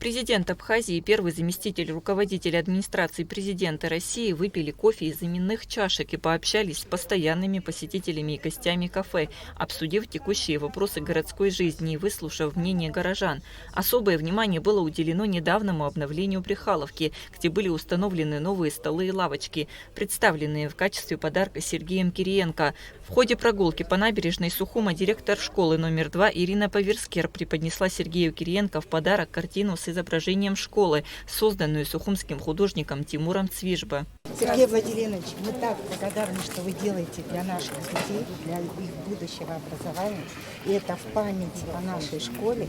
Президент Абхазии и первый заместитель руководителя администрации президента России выпили кофе из именных чашек и пообщались с постоянными посетителями и гостями кафе, обсудив текущие вопросы городской жизни и выслушав мнение горожан. Особое внимание было уделено недавнему обновлению Прихаловки, где были установлены новые столы и лавочки, представленные в качестве подарка Сергеем Кириенко. В ходе прогулки по набережной Сухума директор школы номер 2 Ирина Паверскер преподнесла Сергею Кириенко в подарок картину с изображением школы, созданную сухумским художником Тимуром Цвижба. Сергей Владимирович, мы так благодарны, что вы делаете для наших детей, для их будущего образования. И это в память о нашей школе.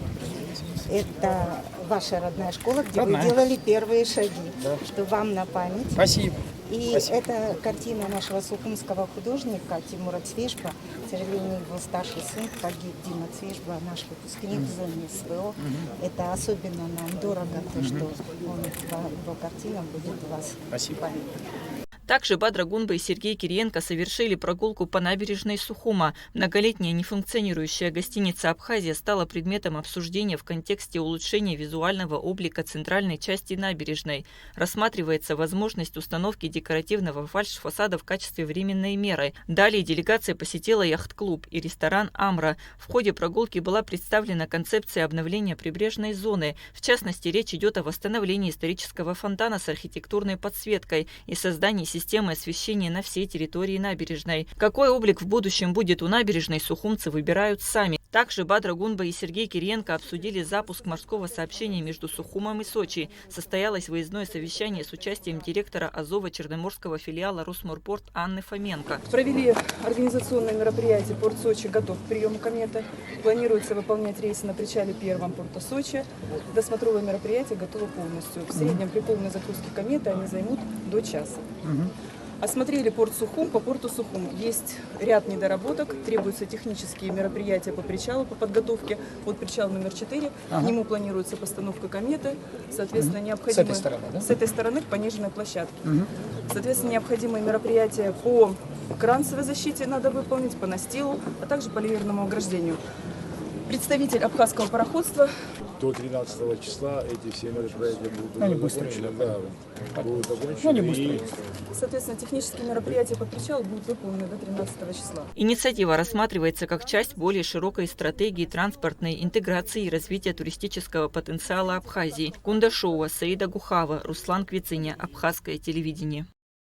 Это ваша родная школа, где вы делали первые шаги. Да. Что вам на память. Спасибо. И Спасибо. это картина нашего сухумского художника Тимура Цвижба. К сожалению, его старший сын погиб, Дима Цвижба, наш выпускник в зоне СВО. Это особенно нам дорого, то, что его картина будет у вас в памяти. Также Бадра Гунба и Сергей Кириенко совершили прогулку по набережной Сухума. Многолетняя нефункционирующая гостиница «Абхазия» стала предметом обсуждения в контексте улучшения визуального облика центральной части набережной. Рассматривается возможность установки декоративного фальш-фасада в качестве временной меры. Далее делегация посетила яхт-клуб и ресторан «Амра». В ходе прогулки была представлена концепция обновления прибрежной зоны. В частности, речь идет о восстановлении исторического фонтана с архитектурной подсветкой и создании системы освещения на всей территории набережной. Какой облик в будущем будет у набережной, сухумцы выбирают сами. Также Бадра Гунба и Сергей Кириенко обсудили запуск морского сообщения между Сухумом и Сочи. Состоялось выездное совещание с участием директора Азово-Черноморского филиала Росморпорт Анны Фоменко. Провели организационное мероприятие «Порт Сочи готов к приему кометы». Планируется выполнять рейсы на причале первом порта Сочи. Досмотровое мероприятие готово полностью. В среднем при полной загрузке кометы они займут до часа. Осмотрели порт Сухум. По порту Сухум есть ряд недоработок. Требуются технические мероприятия по причалу, по подготовке. Вот причал номер 4. К нему планируется постановка кометы. Соответственно, необходимые... С этой стороны, да? С этой стороны к пониженной площадке. Соответственно, необходимые мероприятия по кранцевой защите надо выполнить, по настилу, а также по ливерному ограждению. Представитель абхазского пароходства. До 13 числа эти все мероприятия будут закончены. Будут закончены. Соответственно, технические мероприятия по причалу будут выполнены до 13 числа. Инициатива рассматривается как часть более широкой стратегии транспортной интеграции и развития туристического потенциала Абхазии. Кундашова, Саида Гухава, Руслан Квициня, Абхазское телевидение.